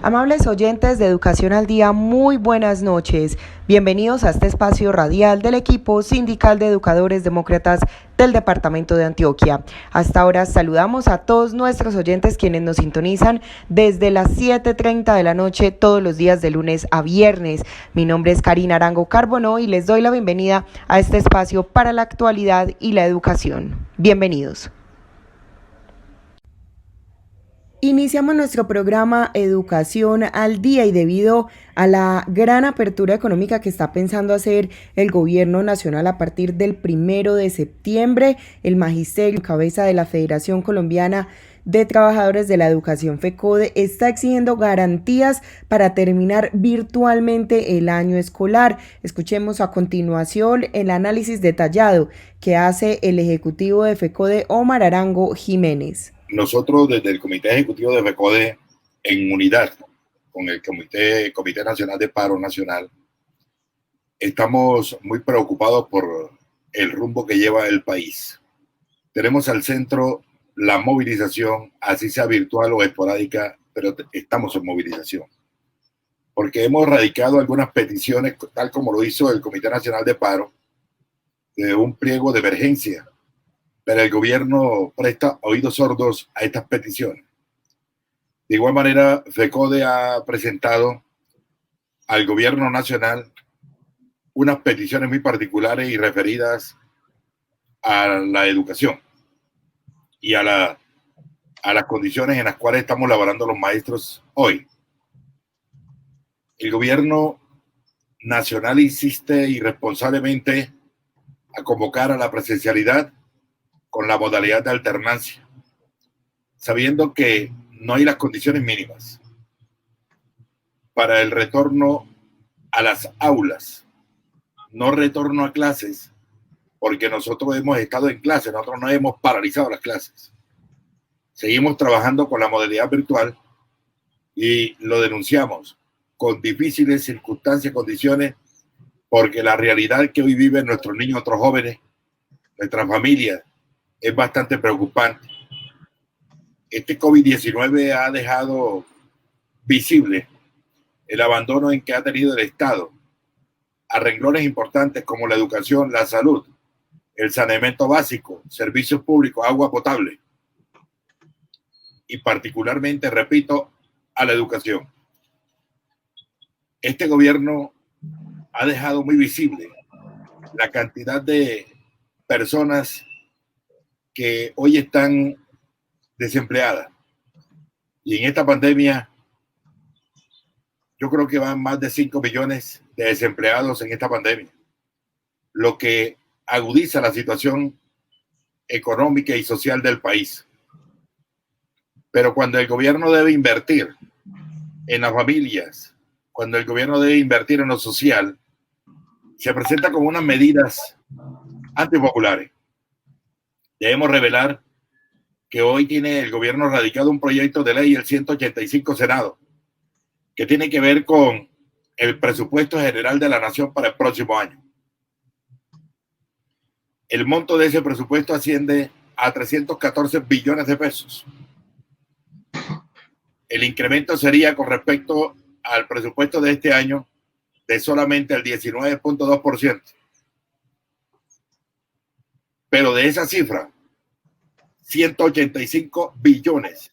Amables oyentes de Educación al Día, muy buenas noches. Bienvenidos a este espacio radial del equipo sindical de educadores demócratas del departamento de Antioquia. Hasta ahora saludamos a todos nuestros oyentes quienes nos sintonizan desde las 7:30 de la noche todos los días de lunes a viernes. Mi nombre es Karina Arango Carbonó y les doy la bienvenida a este espacio para la actualidad y la educación. Bienvenidos. Iniciamos nuestro programa Educación al Día y debido a la gran apertura económica que está pensando hacer el gobierno nacional a partir del 1 de septiembre, el magisterio, en cabeza de la Federación Colombiana de Trabajadores de la Educación FECODE, está exigiendo garantías para terminar virtualmente el año escolar. Escuchemos a continuación el análisis detallado que hace el ejecutivo de FECODE, Omar Arango Jiménez. Nosotros desde el Comité Ejecutivo de FECODE, en unidad con el Comité Nacional de Paro Nacional, estamos muy preocupados por el rumbo que lleva el país. Tenemos al centro la movilización, así sea virtual o esporádica, pero estamos en movilización. Porque hemos radicado algunas peticiones, tal como lo hizo el Comité Nacional de Paro, de un pliego de emergencia, pero el gobierno presta oídos sordos a estas peticiones. De igual manera, FECODE ha presentado al gobierno nacional unas peticiones muy particulares y referidas a la educación y a las condiciones en las cuales estamos laborando los maestros hoy. El gobierno nacional insiste irresponsablemente a convocar a la presencialidad con la modalidad de alternancia, sabiendo que no hay las condiciones mínimas para el retorno a las aulas, no retorno a clases, porque nosotros hemos estado en clases, nosotros no hemos paralizado las clases. Seguimos trabajando con la modalidad virtual y lo denunciamos con difíciles circunstancias, condiciones, porque la realidad que hoy viven nuestros niños, nuestros jóvenes, nuestras familias, es bastante preocupante. Este COVID-19 ha dejado visible el abandono en que ha tenido el Estado a renglones importantes como la educación, la salud, el saneamiento básico, servicios públicos, agua potable y particularmente, repito, a la educación. Este gobierno ha dejado muy visible la cantidad de personas que hoy están desempleadas. Y en esta pandemia, yo creo que van más de 5 millones de desempleados en esta pandemia, lo que agudiza la situación económica y social del país. Pero cuando el gobierno debe invertir en las familias, cuando el gobierno debe invertir en lo social, se presenta como unas medidas antipopulares. Debemos revelar que hoy tiene el gobierno radicado un proyecto de ley, el 185 Senado, que tiene que ver con el presupuesto general de la nación para el próximo año. El monto de ese presupuesto asciende a 314 billones de pesos. El incremento sería con respecto al presupuesto de este año de solamente el 19.2%. Pero de esa cifra, 185 billones,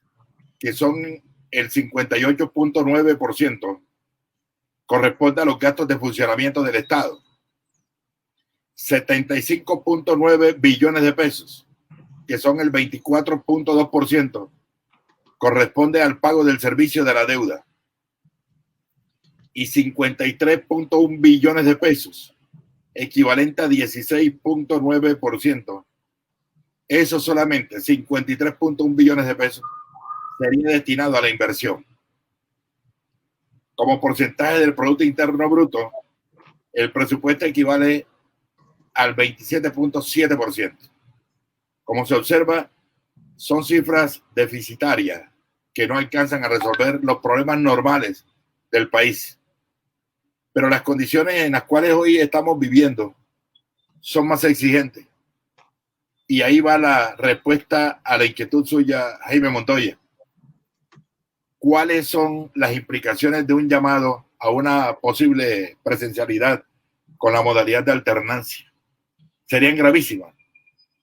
que son el 58.9%, corresponde a los gastos de funcionamiento del Estado. 75.9 billones de pesos, que son el 24.2%, corresponde al pago del servicio de la deuda. Y 53.1 billones de pesos, equivalente a 16.9%. Eso solamente, 53.1 billones de pesos, sería destinado a la inversión. Como porcentaje del Producto Interno Bruto, el presupuesto equivale al 27.7%. Como se observa, son cifras deficitarias que no alcanzan a resolver los problemas normales del país. Pero las condiciones en las cuales hoy estamos viviendo son más exigentes. Y ahí va la respuesta a la inquietud suya, Jaime Montoya. cuáles son las implicaciones de un llamado a una posible presencialidad con la modalidad de alternancia. Serían gravísimas,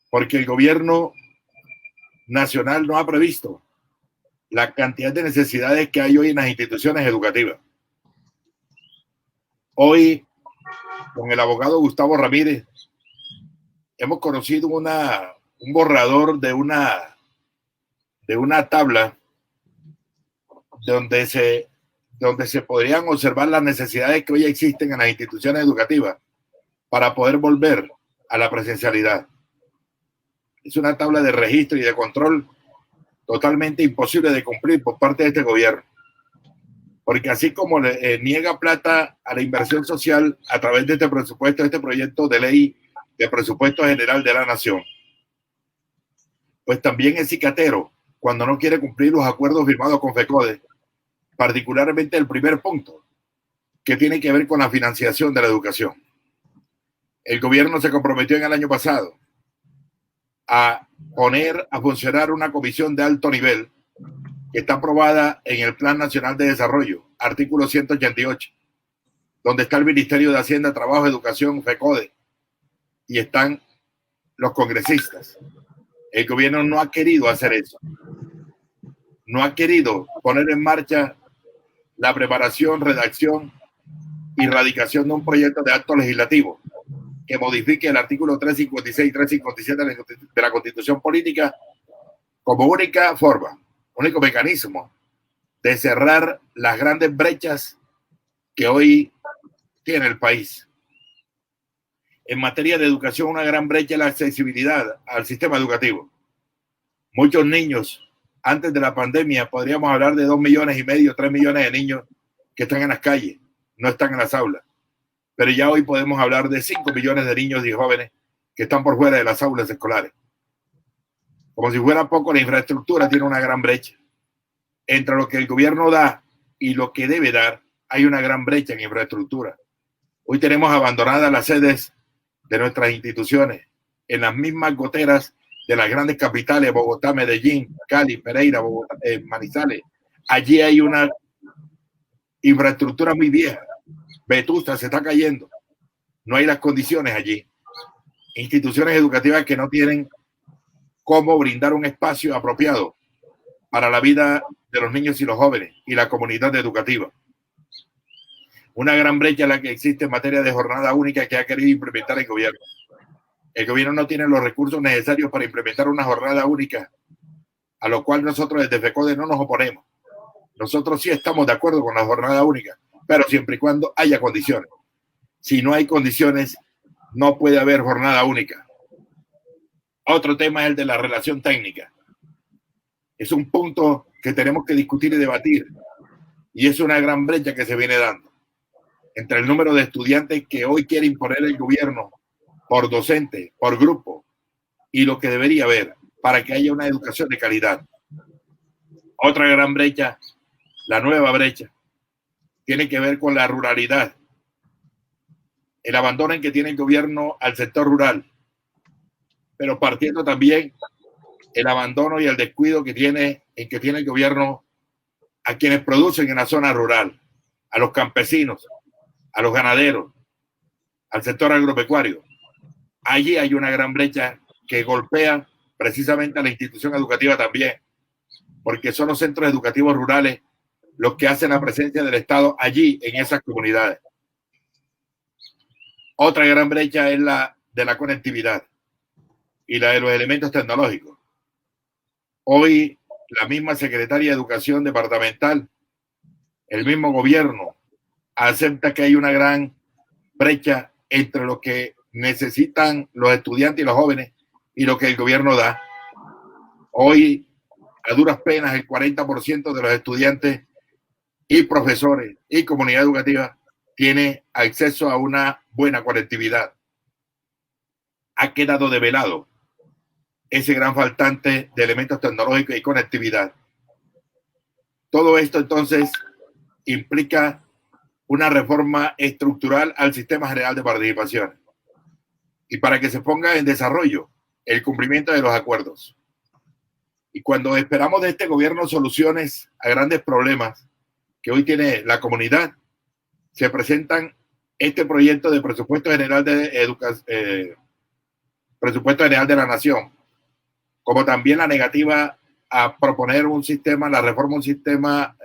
porque el gobierno nacional no ha previsto la cantidad de necesidades que hay hoy en las instituciones educativas. Hoy, con el abogado Gustavo Ramírez, hemos conocido un borrador de una tabla donde se podrían observar las necesidades que hoy existen en las instituciones educativas para poder volver a la presencialidad. Es una tabla de registro y de control totalmente imposible de cumplir por parte de este gobierno. Porque así como niega plata a la inversión social a través de este presupuesto, este proyecto de ley de presupuesto general de la nación, pues también es cicatero cuando no quiere cumplir los acuerdos firmados con FECODE, particularmente el primer punto, que tiene que ver con la financiación de la educación. El gobierno se comprometió en el año pasado a poner a funcionar una comisión de alto nivel que está aprobada en el Plan Nacional de Desarrollo, artículo 188, donde está el Ministerio de Hacienda, Trabajo, Educación, FECODE, y están los congresistas. El gobierno no ha querido hacer eso. No ha querido poner en marcha la preparación, redacción y radicación de un proyecto de acto legislativo que modifique el artículo 356 y 357 de la Constitución Política como única forma, único mecanismo de cerrar las grandes brechas que hoy tiene el país. En materia de educación, una gran brecha es la accesibilidad al sistema educativo. Muchos niños, antes de la pandemia, podríamos hablar de 2,5 millones, 3 millones de niños que están en las calles, no están en las aulas. Pero ya hoy podemos hablar de 5 millones de niños y jóvenes que están por fuera de las aulas escolares. Como si fuera poco, la infraestructura tiene una gran brecha. Entre lo que el gobierno da y lo que debe dar, hay una gran brecha en infraestructura. Hoy tenemos abandonadas las sedes de nuestras instituciones en las mismas goteras de las grandes capitales, Bogotá, Medellín, Cali, Pereira, Bogotá, Manizales. Allí hay una infraestructura muy vieja, vetusta, se está cayendo. No hay las condiciones allí. Instituciones educativas que no tienen cómo brindar un espacio apropiado para la vida de los niños y los jóvenes y la comunidad educativa. Una gran brecha la que existe en materia de jornada única que ha querido implementar el gobierno. El gobierno no tiene los recursos necesarios para implementar una jornada única, a lo cual nosotros desde FECODE no nos oponemos. Nosotros sí estamos de acuerdo con la jornada única, pero siempre y cuando haya condiciones. Si no hay condiciones, no puede haber jornada única. Otro tema es el de la relación técnica. Es un punto que tenemos que discutir y debatir, y es una gran brecha que se viene dando entre el número de estudiantes que hoy quiere imponer el gobierno por docente, por grupo, y lo que debería haber para que haya una educación de calidad. Otra gran brecha, la nueva brecha, tiene que ver con la ruralidad, el abandono en que tiene el gobierno al sector rural, pero partiendo también el abandono y el descuido que tiene el gobierno a quienes producen en la zona rural, a los campesinos, a los ganaderos, al sector agropecuario. Allí hay una gran brecha que golpea precisamente a la institución educativa también, porque son los centros educativos rurales los que hacen la presencia del Estado allí en esas comunidades. Otra gran brecha es la de la conectividad y la de los elementos tecnológicos. Hoy la misma Secretaría de Educación departamental, el mismo gobierno, acepta que hay una gran brecha entre lo que necesitan los estudiantes y los jóvenes y lo que el gobierno da. Hoy, a duras penas, el 40% de los estudiantes y profesores y comunidad educativa tiene acceso a una buena conectividad. Ha quedado develado ese gran faltante de elementos tecnológicos y conectividad. Todo esto entonces implica una reforma estructural al sistema general de participación y para que se ponga en desarrollo el cumplimiento de los acuerdos. Y cuando esperamos de este gobierno soluciones a grandes problemas que hoy tiene la comunidad, se presentan este proyecto de presupuesto general presupuesto general de la nación, como también la negativa a proponer un sistema, la reforma, un sistema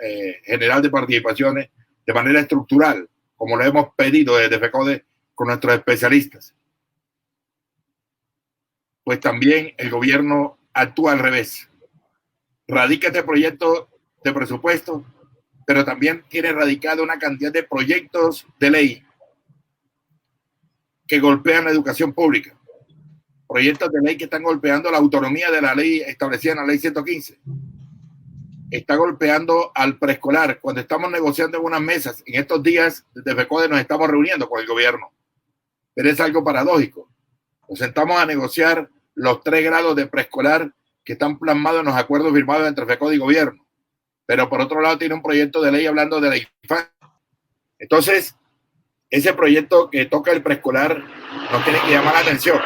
general de participaciones de manera estructural, como lo hemos pedido desde FECODE con nuestros especialistas. Pues también el gobierno actúa al revés. Radica este proyecto de presupuesto, pero también tiene radicada una cantidad de proyectos de ley que golpean la educación pública. Proyectos de ley que están golpeando la autonomía de la ley establecida en la ley 115. Está golpeando al preescolar. Cuando estamos negociando en unas mesas, en estos días desde FECODE nos estamos reuniendo con el gobierno. Pero es algo paradójico. Nos sentamos a negociar los 3 grados de preescolar que están plasmados en los acuerdos firmados entre FECODE y gobierno. Pero por otro lado tiene un proyecto de ley hablando de la infancia. Entonces, ese proyecto que toca el preescolar nos tiene que llamar la atención.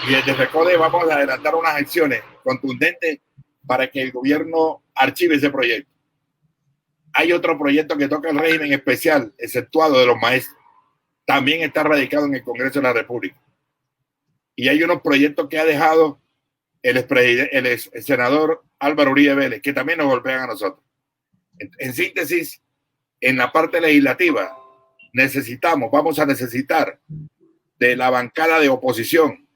Y desde FECODE vamos a adelantar unas acciones contundentes para que el gobierno archive ese proyecto. Hay otro proyecto que toca el régimen especial, exceptuado de los maestros. También está radicado en el Congreso de la República. Y hay unos proyectos que ha dejado el senador Álvaro Uribe Vélez, que también nos golpean a nosotros. En síntesis, en la parte legislativa, vamos a necesitar de la bancada de oposición.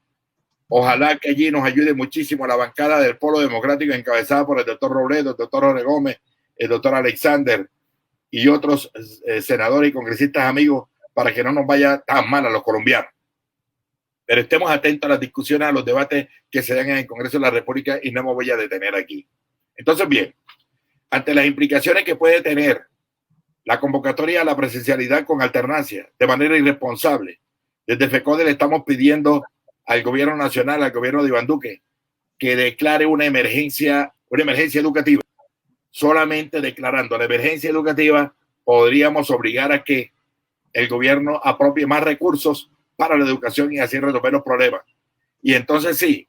Ojalá que allí nos ayude muchísimo la bancada del Polo Democrático encabezada por el doctor Robledo, el doctor Jorge Gómez, el doctor Alexander y otros senadores y congresistas amigos para que no nos vaya tan mal a los colombianos. Pero estemos atentos a las discusiones, a los debates que se dan en el Congreso de la República y no me voy a detener aquí. Entonces, bien, ante las implicaciones que puede tener la convocatoria a la presencialidad con alternancia de manera irresponsable, desde FECODE le estamos pidiendo al gobierno nacional, al gobierno de Iván Duque, que declare una emergencia educativa. Solamente declarando la emergencia educativa podríamos obligar a que el gobierno apropie más recursos para la educación y así resolver los problemas. Y entonces sí,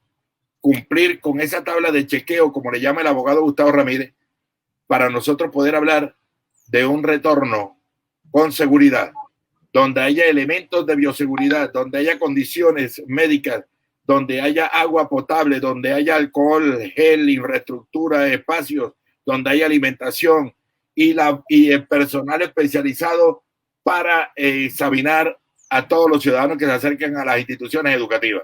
cumplir con esa tabla de chequeo, como le llama el abogado Gustavo Ramírez, para nosotros poder hablar de un retorno con seguridad, donde haya elementos de bioseguridad, donde haya condiciones médicas, donde haya agua potable, donde haya alcohol, gel, infraestructura, espacios, donde haya alimentación y el personal especializado para examinar a todos los ciudadanos que se acerquen a las instituciones educativas.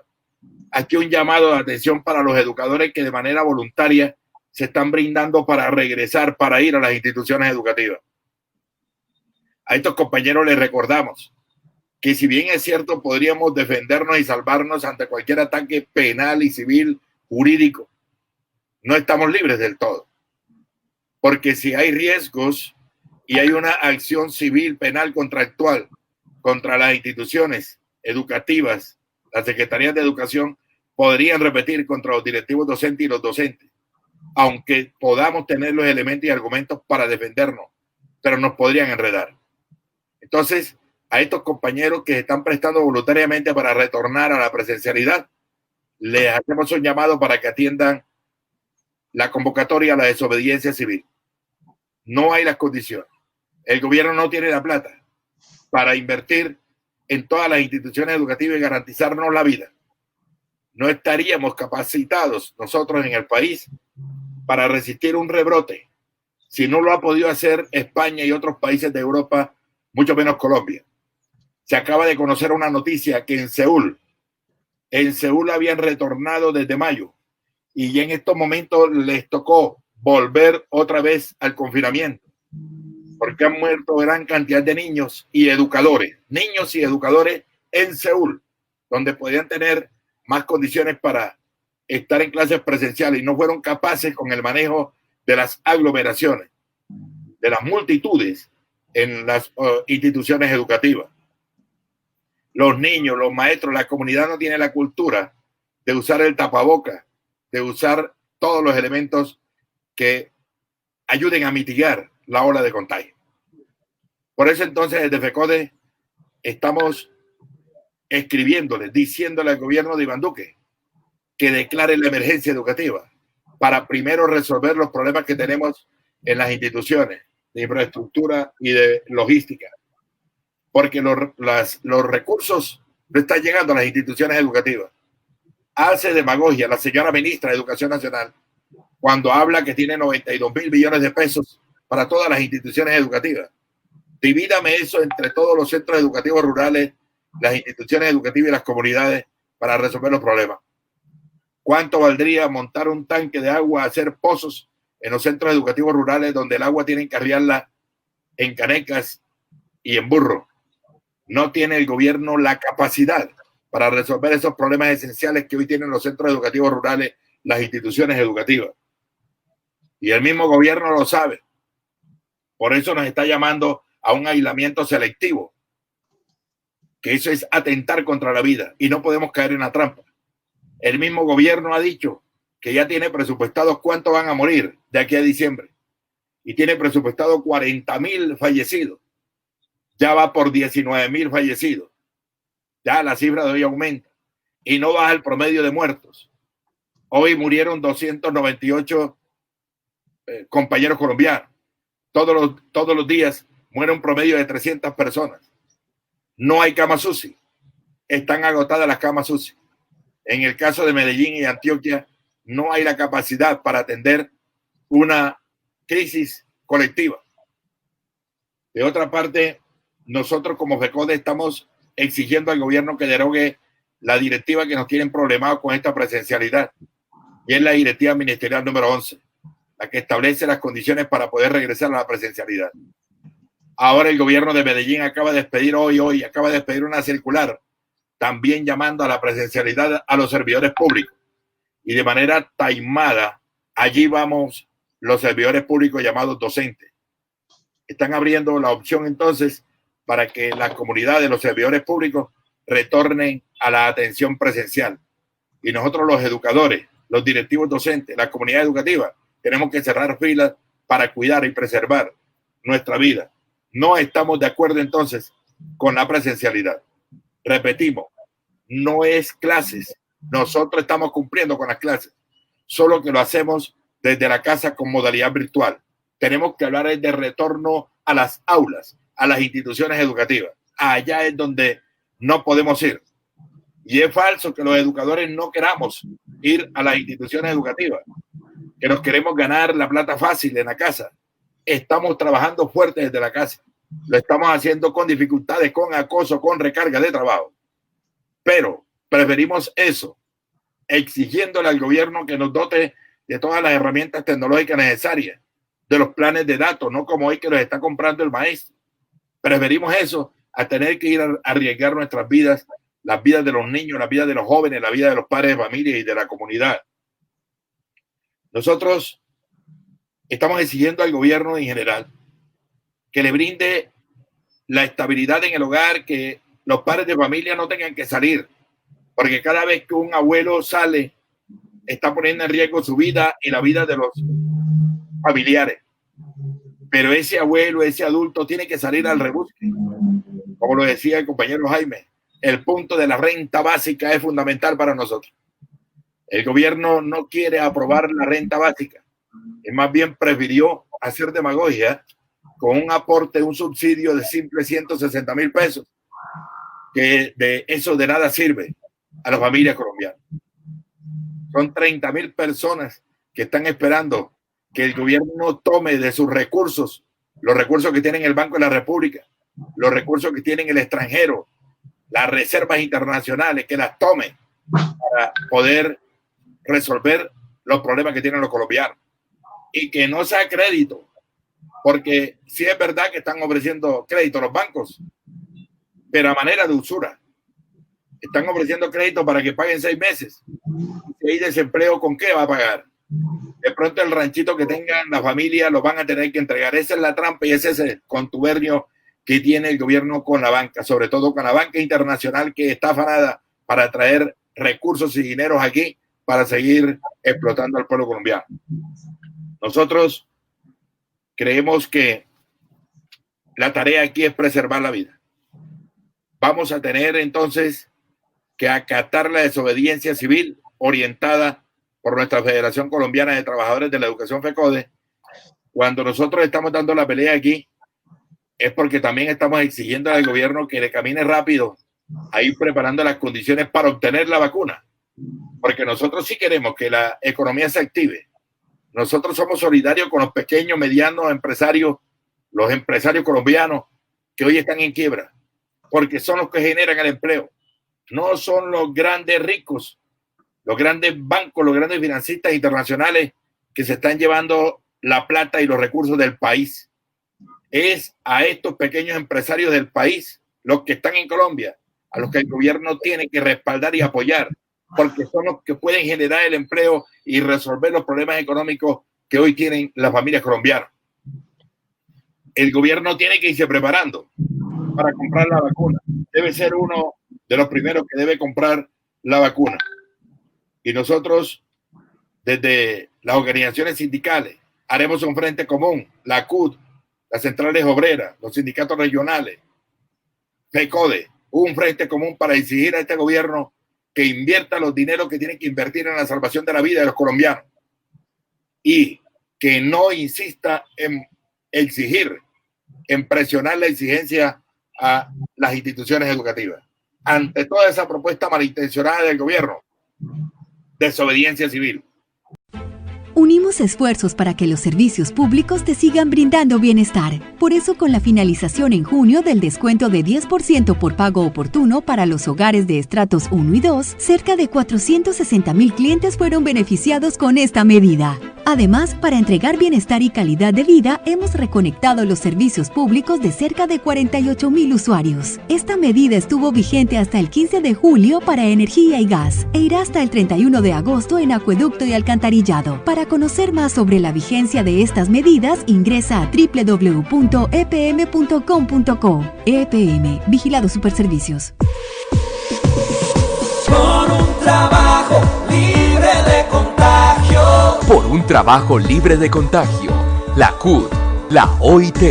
Aquí un llamado de atención para los educadores que de manera voluntaria se están brindando para regresar, para ir a las instituciones educativas. A estos compañeros les recordamos que si bien es cierto podríamos defendernos y salvarnos ante cualquier ataque penal y civil jurídico, no estamos libres del todo. Porque si hay riesgos y hay una acción civil penal contractual contra las instituciones educativas, las secretarías de educación podrían repetir contra los directivos docentes y los docentes, aunque podamos tener los elementos y argumentos para defendernos, pero nos podrían enredar. Entonces, a estos compañeros que se están prestando voluntariamente para retornar a la presencialidad, les hacemos un llamado para que atiendan la convocatoria a la desobediencia civil. No hay las condiciones. El gobierno no tiene la plata para invertir en todas las instituciones educativas y garantizarnos la vida. No estaríamos capacitados nosotros en el país para resistir un rebrote si no lo ha podido hacer España y otros países de Europa, mucho menos Colombia. Se acaba de conocer una noticia que en Seúl habían retornado desde mayo y ya en estos momentos les tocó volver otra vez al confinamiento porque han muerto gran cantidad de niños y educadores en Seúl, donde podían tener más condiciones para estar en clases presenciales y no fueron capaces con el manejo de las aglomeraciones, de las multitudes en las instituciones educativas. Los niños, los maestros, la comunidad no tiene la cultura de usar el tapaboca, de usar todos los elementos que ayuden a mitigar la ola de contagio. Por eso entonces desde FECODE estamos escribiéndole, diciéndole al gobierno de Iván Duque que declare la emergencia educativa, para primero resolver los problemas que tenemos en las instituciones de infraestructura y de logística, porque los recursos no están llegando a las instituciones educativas. Hace demagogia la señora ministra de Educación Nacional cuando habla que tiene 92.000 millones de pesos para todas las instituciones educativas. Divídame eso entre todos los centros educativos rurales, las instituciones educativas y las comunidades para resolver los problemas. ¿Cuánto valdría montar un tanque de agua, hacer pozos en los centros educativos rurales donde el agua tienen que arriarla en canecas y en burro? No tiene el gobierno la capacidad para resolver esos problemas esenciales que hoy tienen los centros educativos rurales, las instituciones educativas. Y el mismo gobierno lo sabe. Por eso nos está llamando a un aislamiento selectivo, que eso es atentar contra la vida y no podemos caer en la trampa. El mismo gobierno ha dicho que ya tiene presupuestados cuánto van a morir de aquí a diciembre y tiene presupuestado 40.000 fallecidos. Ya va por 19.000 fallecidos. Ya la cifra de hoy aumenta y no baja el promedio de muertos. Hoy murieron 298 compañeros colombianos. Todos los días muere un promedio de 300 personas. No hay camas UCI. Están agotadas las camas UCI. En el caso de Medellín y Antioquia, no hay la capacidad para atender una crisis colectiva. De otra parte, nosotros como FECODE estamos exigiendo al gobierno que derogue la directiva que nos tienen problemados con esta presencialidad. Y es la directiva ministerial número 11, la que establece las condiciones para poder regresar a la presencialidad. Ahora el gobierno de Medellín acaba de expedir acaba de expedir una circular también llamando a la presencialidad a los servidores públicos. Y de manera taimada, allí vamos los servidores públicos llamados docentes. Están abriendo la opción entonces para que las comunidades, los servidores públicos, retornen a la atención presencial. Y nosotros los educadores, los directivos docentes, la comunidad educativa, tenemos que cerrar filas para cuidar y preservar nuestra vida. No estamos de acuerdo entonces con la presencialidad. Repetimos, no es clases. Nosotros estamos cumpliendo con las clases, solo que lo hacemos desde la casa con modalidad virtual. Tenemos que hablar de retorno a las aulas, a las instituciones educativas. Allá es donde no podemos ir. Y es falso que los educadores no queramos ir a las instituciones educativas, que nos queremos ganar la plata fácil en la casa. Estamos trabajando fuerte desde la casa. Lo estamos haciendo con dificultades, con acoso, con recarga de trabajo. Pero preferimos eso, exigiéndole al gobierno que nos dote de todas las herramientas tecnológicas necesarias, de los planes de datos, no como hoy que los está comprando el maestro. Preferimos eso a tener que ir a arriesgar nuestras vidas, las vidas de los niños, las vidas de los jóvenes, la vida de los padres de familia y de la comunidad. Nosotros estamos exigiendo al gobierno en general que le brinde la estabilidad en el hogar, que los padres de familia no tengan que salir, porque cada vez que un abuelo sale, está poniendo en riesgo su vida y la vida de los familiares. Pero ese abuelo, ese adulto tiene que salir al rebusque. Como lo decía el compañero Jaime, el punto de la renta básica es fundamental para nosotros. El gobierno no quiere aprobar la renta básica, y más bien prefirió hacer demagogia con un aporte, un subsidio de simple 160.000 pesos, que de eso de nada sirve a las familias colombianas. Son 30.000 personas que están esperando que el gobierno tome de sus recursos, los recursos que tiene el Banco de la República, los recursos que tiene el extranjero, las reservas internacionales, que las tome para poder resolver los problemas que tienen los colombianos. Y que no sea crédito, porque sí es verdad que están ofreciendo crédito a los bancos, pero a manera de usura. Están ofreciendo crédito para que paguen 6 meses. Si hay desempleo, ¿con qué va a pagar? De pronto el ranchito que tengan la familia lo van a tener que entregar. Esa es la trampa y ese es el contubernio que tiene el gobierno con la banca, sobre todo con la banca internacional, que está afanada para traer recursos y dineros aquí para seguir explotando al pueblo colombiano. Nosotros creemos que la tarea aquí es preservar la vida. Vamos a tener entonces que acatar la desobediencia civil orientada por nuestra Federación Colombiana de Trabajadores de la Educación FECODE, cuando nosotros estamos dando la pelea aquí, es porque también estamos exigiendo al gobierno que le camine rápido a ir preparando las condiciones para obtener la vacuna. Porque nosotros sí queremos que la economía se active. Nosotros somos solidarios con los pequeños, medianos empresarios, los empresarios colombianos que hoy están en quiebra, porque son los que generan el empleo. No son los grandes ricos, los grandes bancos, los grandes financistas internacionales que se están llevando la plata y los recursos del país. Es a estos pequeños empresarios del país, los que están en Colombia, a los que el gobierno tiene que respaldar y apoyar, porque son los que pueden generar el empleo y resolver los problemas económicos que hoy tienen las familias colombianas. El gobierno tiene que irse preparando para comprar la vacuna. Debe ser uno de los primeros que debe comprar la vacuna. Y nosotros, desde las organizaciones sindicales, haremos un frente común, la CUT, las centrales obreras, los sindicatos regionales, FECODE, un frente común para exigir a este gobierno que invierta los dineros que tiene que invertir en la salvación de la vida de los colombianos y que no insista en exigir, en presionar la exigencia a las instituciones educativas. Ante toda esa propuesta malintencionada del gobierno, desobediencia civil. Unimos esfuerzos para que los servicios públicos te sigan brindando bienestar. Por eso, con la finalización en junio del descuento de 10% por pago oportuno para los hogares de estratos 1 y 2, cerca de 460,000 clientes fueron beneficiados con esta medida. Además, para entregar bienestar y calidad de vida, hemos reconectado los servicios públicos de cerca de 48,000 usuarios. Esta medida estuvo vigente hasta el 15 de julio para energía y gas e irá hasta el 31 de agosto en acueducto y alcantarillado. Para conocer más sobre la vigencia de estas medidas, ingresa a www.epm.com.co. EPM, Vigilado Superservicios. Por un trabajo libre de contagio. Por un trabajo libre de contagio, la CUT, la OIT,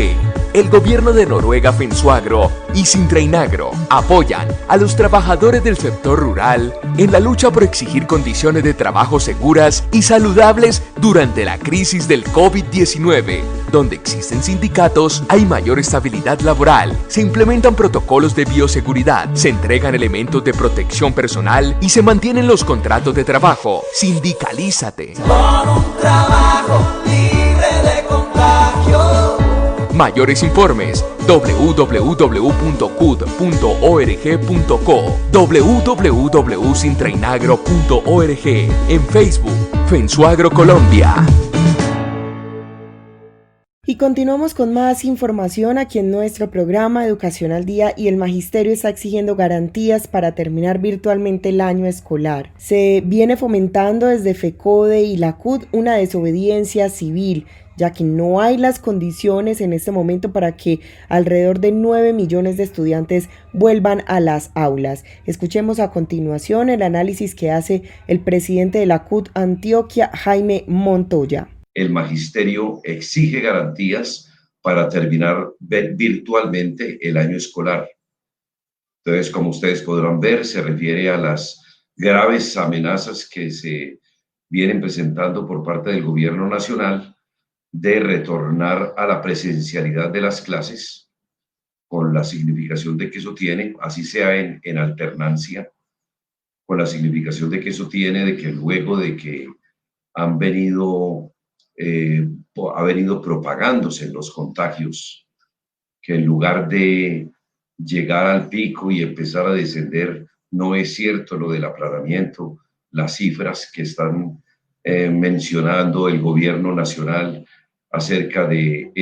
el gobierno de Noruega Fensuagro y Sintrainagro apoyan a los trabajadores del sector rural en la lucha por exigir condiciones de trabajo seguras y saludables durante la crisis del COVID-19. Donde existen sindicatos, hay mayor estabilidad laboral, se implementan protocolos de bioseguridad, se entregan elementos de protección personal y se mantienen los contratos de trabajo. Sindicalízate. Por un trabajo libre de contagio. Mayores informes www.cud.org.co, www.sintrainagro.org, en Facebook, Fensuagro Colombia. Y continuamos con más información aquí en nuestro programa Educación al Día, y el Magisterio está exigiendo garantías para terminar virtualmente el año escolar. Se viene fomentando desde FECODE y la CUT una desobediencia civil, ya que no hay las condiciones en este momento para que alrededor de 9 millones de estudiantes vuelvan a las aulas. Escuchemos a continuación el análisis que hace el presidente de la CUT Antioquia, Jaime Montoya. El magisterio exige garantías para terminar virtualmente el año escolar. Entonces, como ustedes podrán ver, se refiere a las graves amenazas que se vienen presentando por parte del gobierno nacional de retornar a la presencialidad de las clases, con la significación de que eso tiene, así sea en alternancia, con la significación de que eso tiene, de que luego de que ha venido propagándose los contagios, que en lugar de llegar al pico y empezar a descender, no es cierto lo del aplanamiento, las cifras que están mencionando el gobierno nacional acerca de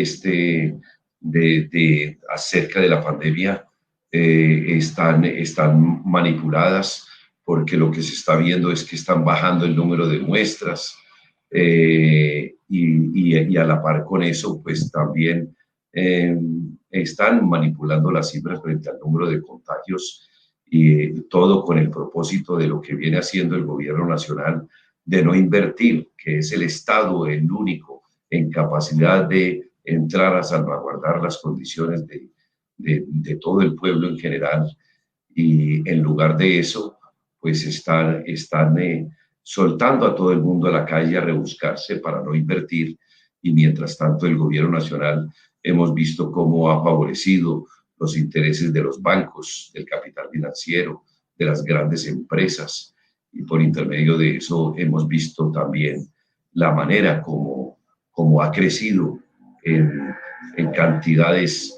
acerca de la pandemia están manipuladas, porque lo que se está viendo es que están bajando el número de muestras y a la par con eso, pues también están manipulando las cifras frente al número de contagios, y todo con el propósito de lo que viene haciendo el gobierno nacional de no invertir, que es el Estado el único en capacidad de entrar a salvaguardar las condiciones de todo el pueblo en general. Y en lugar de eso, pues están soltando a todo el mundo a la calle a rebuscarse para no invertir. Y mientras tanto el gobierno nacional hemos visto cómo ha favorecido los intereses de los bancos, del capital financiero, de las grandes empresas, y por intermedio de eso hemos visto también la manera como ha crecido en cantidades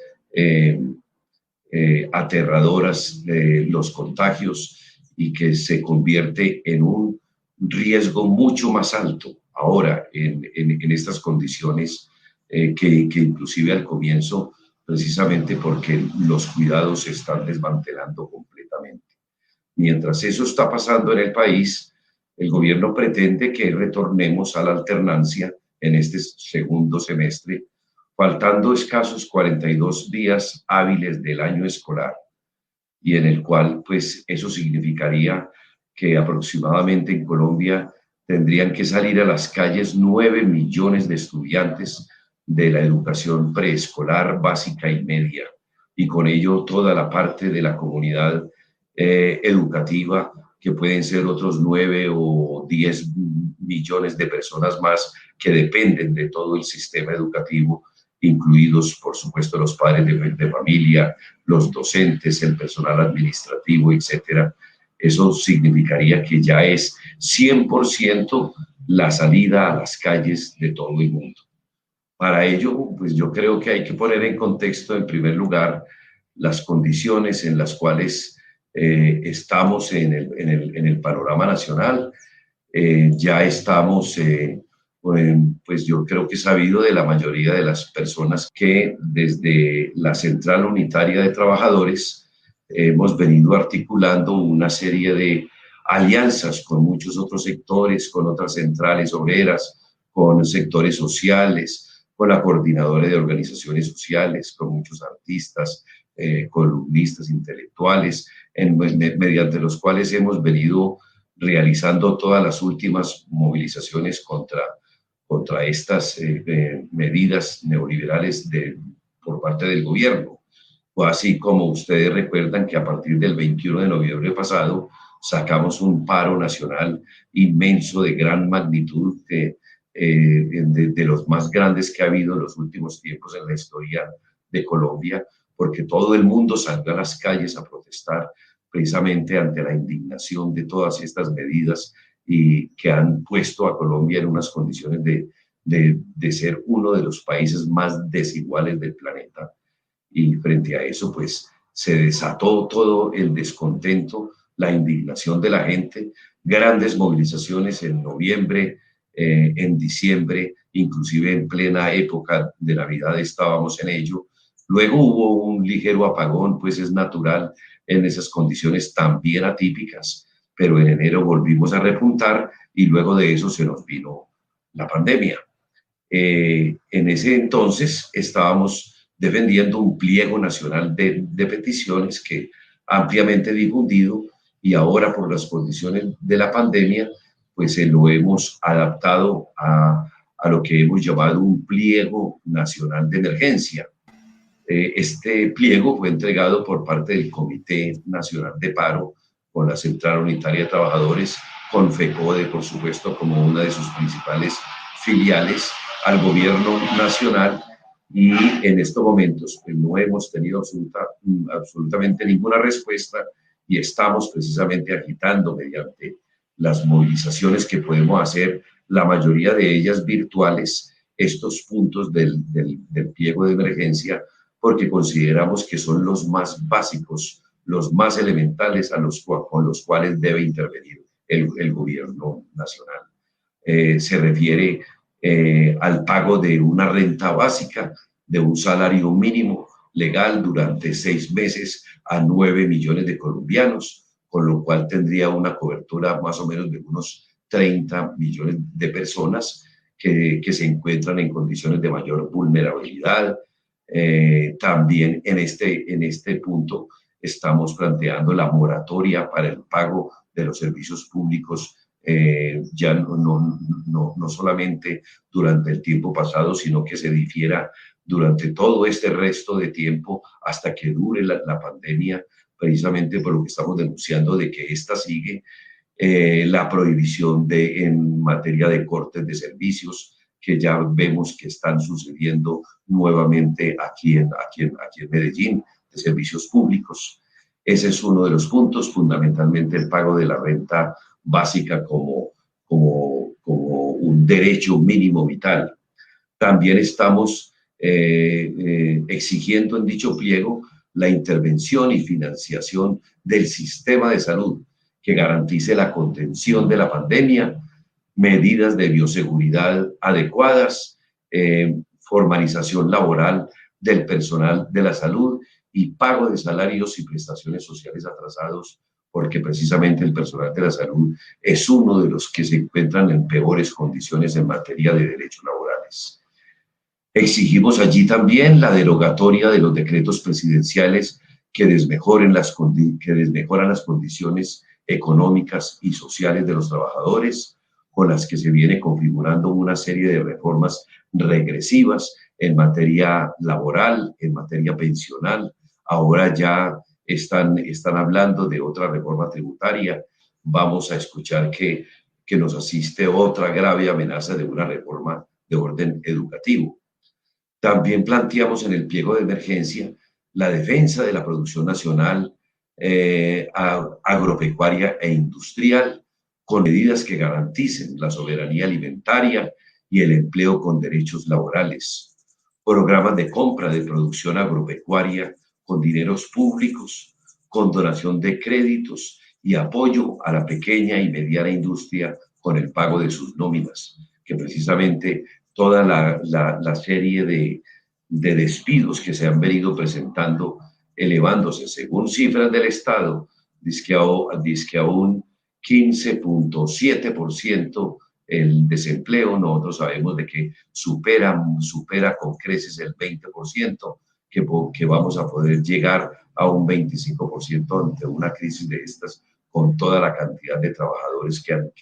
aterradoras los contagios, y que se convierte en un riesgo mucho más alto ahora en estas condiciones que inclusive al comienzo, precisamente porque los cuidados se están desmantelando completamente. Mientras eso está pasando en el país, el gobierno pretende que retornemos a la alternancia en este segundo semestre, faltando escasos 42 días hábiles del año escolar, y en el cual, pues, eso significaría que aproximadamente en Colombia tendrían que salir a las calles 9 millones de estudiantes de la educación preescolar, básica y media, y con ello toda la parte de la comunidad educativa, que pueden ser otros 9 o 10 millones de personas más que dependen de todo el sistema educativo, incluidos, por supuesto, los padres de familia, los docentes, el personal administrativo, etcétera. Eso significaría que ya es 100% la salida a las calles de todo el mundo. Para ello, pues yo creo que hay que poner en contexto, en primer lugar, las condiciones en las cuales estamos en el panorama nacional. Ya estamos, pues yo creo que he sabido de la mayoría de las personas que desde la Central Unitaria de Trabajadores hemos venido articulando una serie de alianzas con muchos otros sectores, con otras centrales obreras, con sectores sociales, con la Coordinadora de Organizaciones Sociales, con muchos artistas, columnistas, intelectuales, mediante los cuales hemos venido realizando todas las últimas movilizaciones contra estas medidas neoliberales por parte del gobierno. Así como ustedes recuerdan que a partir del 21 de noviembre pasado sacamos un paro nacional inmenso de gran magnitud, de los más grandes que ha habido en los últimos tiempos en la historia de Colombia, porque todo el mundo salió a las calles a protestar precisamente ante la indignación de todas estas medidas, y que han puesto a Colombia en unas condiciones de ser uno de los países más desiguales del planeta. Y frente a eso, pues, se desató todo el descontento, la indignación de la gente, grandes movilizaciones en noviembre, en diciembre, inclusive en plena época de Navidad estábamos en ello. Luego hubo un ligero apagón, pues es natural en esas condiciones también atípicas, pero en enero volvimos a repuntar y luego de eso se nos vino la pandemia. En ese entonces estábamos defendiendo un pliego nacional de peticiones que ampliamente difundido, y ahora por las condiciones de la pandemia, pues lo hemos adaptado a lo que hemos llamado un pliego nacional de emergencia. Este pliego fue entregado por parte del Comité Nacional de Paro, con la Central Unitaria de Trabajadores, con FECODE, por supuesto, como una de sus principales filiales, al gobierno nacional, y en estos momentos pues, no hemos tenido absolutamente ninguna respuesta, y estamos precisamente agitando mediante las movilizaciones que podemos hacer, la mayoría de ellas virtuales, estos puntos del pliego de emergencia, porque consideramos que son los más básicos, los más elementales con los cuales debe intervenir el gobierno nacional. Se refiere al pago de una renta básica, de un salario mínimo legal durante 6 meses a 9 millones de colombianos, con lo cual tendría una cobertura más o menos de unos 30 millones de personas que se encuentran en condiciones de mayor vulnerabilidad. También en este punto estamos planteando la moratoria para el pago de los servicios públicos, ya no solamente durante el tiempo pasado, sino que se difiera durante todo este resto de tiempo hasta que dure la pandemia, precisamente por lo que estamos denunciando de que esta sigue. la prohibición en materia de cortes de servicios, que ya vemos que están sucediendo nuevamente aquí en Medellín, de servicios públicos. Ese es uno de los puntos, fundamentalmente el pago de la renta básica como un derecho mínimo vital. También estamos exigiendo en dicho pliego la intervención y financiación del sistema de salud que garantice la contención de la pandemia, medidas de bioseguridad adecuadas, formalización laboral del personal de la salud y pago de salarios y prestaciones sociales atrasados, porque precisamente el personal de la salud es uno de los que se encuentran en peores condiciones en materia de derechos laborales. Exigimos allí también la derogatoria de los decretos presidenciales que desmejoran las condiciones económicas y sociales de los trabajadores, con las que se viene configurando una serie de reformas regresivas en materia laboral, en materia pensional. Ahora ya están hablando de otra reforma tributaria. Vamos a escuchar que nos asiste otra grave amenaza de una reforma de orden educativo. También planteamos en el pliego de emergencia la defensa de la producción nacional agropecuaria e industrial, con medidas que garanticen la soberanía alimentaria y el empleo con derechos laborales, programas de compra de producción agropecuaria con dineros públicos, con donación de créditos y apoyo a la pequeña y mediana industria con el pago de sus nóminas, que precisamente toda la serie de despidos que se han venido presentando, elevándose según cifras del Estado, dizque a un 15.7% el desempleo. Nosotros sabemos de que supera con creces el 20%, que vamos a poder llegar a un 25% ante una crisis de estas, con toda la cantidad de trabajadores que han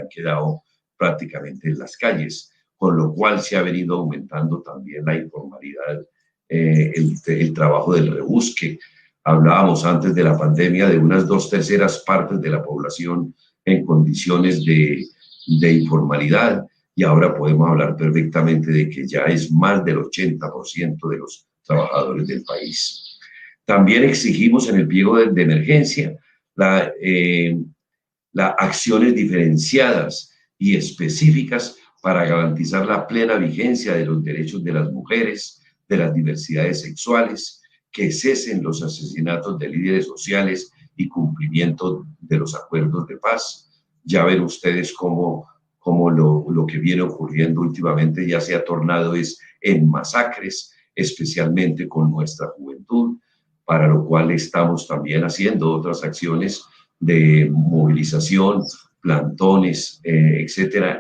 quedado prácticamente en las calles, con lo cual se ha venido aumentando también la informalidad, el trabajo del rebusque. Hablábamos antes de la pandemia de unas 2/3 partes de la población en condiciones de informalidad, y ahora podemos hablar perfectamente de que ya es más del 80% de los trabajadores del país. También exigimos en el pliego de emergencia las acciones diferenciadas y específicas para garantizar la plena vigencia de los derechos de las mujeres, de las diversidades sexuales, que cesen los asesinatos de líderes sociales y cumplimiento de los acuerdos de paz. Ya ven ustedes cómo lo que viene ocurriendo últimamente ya se ha tornado en masacres, especialmente con nuestra juventud, para lo cual estamos también haciendo otras acciones de movilización, plantones, etcétera.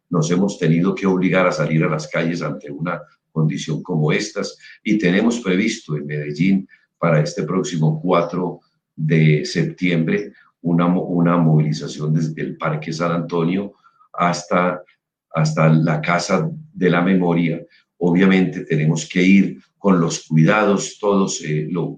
Nos hemos tenido que obligar a salir a las calles ante una condición como estas, y tenemos previsto en Medellín para este próximo 4 de septiembre una movilización desde el Parque San Antonio hasta la Casa de la Memoria. Obviamente tenemos que ir con los cuidados, todos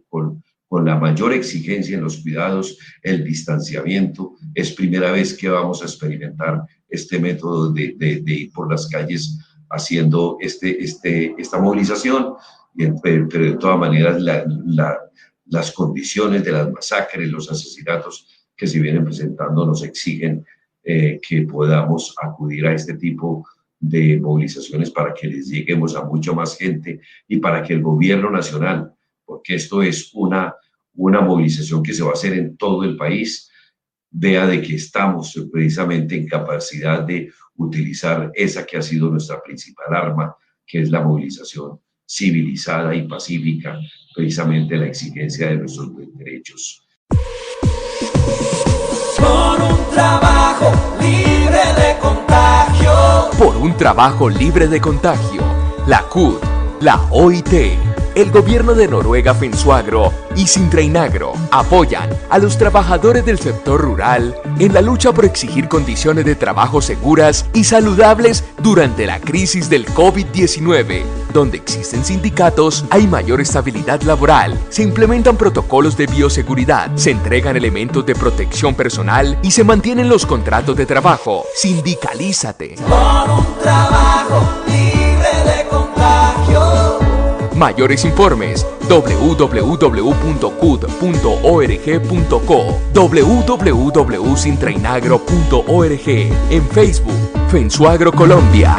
con la mayor exigencia en los cuidados, el distanciamiento. Es primera vez que vamos a experimentar este método de ir por las calles haciendo esta movilización, pero de todas maneras las condiciones de las masacres, los asesinatos que se vienen presentando nos exigen que podamos acudir a este tipo de movilizaciones para que les lleguemos a mucha más gente y para que el gobierno nacional, porque esto es una movilización que se va a hacer en todo el país, vea de que estamos precisamente en capacidad de utilizar esa que ha sido nuestra principal arma, que es la movilización civilizada y pacífica, precisamente la exigencia de nuestros derechos. Por un trabajo libre de contagio. Por un trabajo libre de contagio. La CUT, la OIT, el gobierno de Noruega Fensuagro y Sintrainagro apoyan a los trabajadores del sector rural en la lucha por exigir condiciones de trabajo seguras y saludables durante la crisis del COVID-19. Donde existen sindicatos, hay mayor estabilidad laboral, se implementan protocolos de bioseguridad, se entregan elementos de protección personal y se mantienen los contratos de trabajo. Sindicalízate. Por un trabajo libre de contagio. Mayores informes www.cud.org.co, www.sintrainagro.org, en Facebook, Fensuagro Colombia.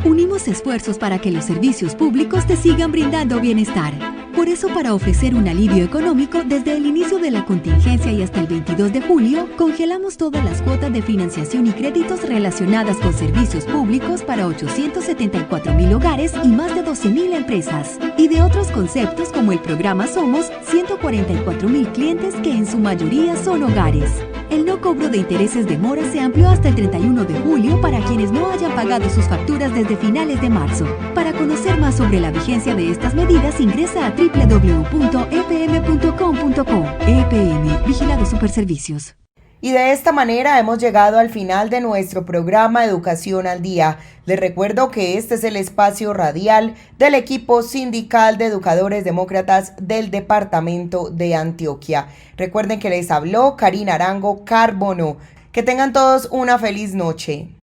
Unimos esfuerzos para que los servicios públicos te sigan brindando bienestar. Por eso, para ofrecer un alivio económico, desde el inicio de la contingencia y hasta el 22 de julio, congelamos todas las cuotas de financiación y créditos relacionadas con servicios públicos para 874,000 hogares y más de 12,000 empresas. Y de otros conceptos como el programa Somos, 144,000 clientes que en su mayoría son hogares. El no cobro de intereses de mora se amplió hasta el 31 de julio para quienes no hayan pagado sus facturas desde finales de marzo. Para conocer más sobre la vigencia de estas medidas, ingresa a www.epm.com.co. EPM, Vigilado Superservicios. Y de esta manera hemos llegado al final de nuestro programa Educación al Día. Les recuerdo que este es el espacio radial del equipo sindical de educadores demócratas del departamento de Antioquia. Recuerden que les habló Karina Arango Carbono. Que tengan todos una feliz noche.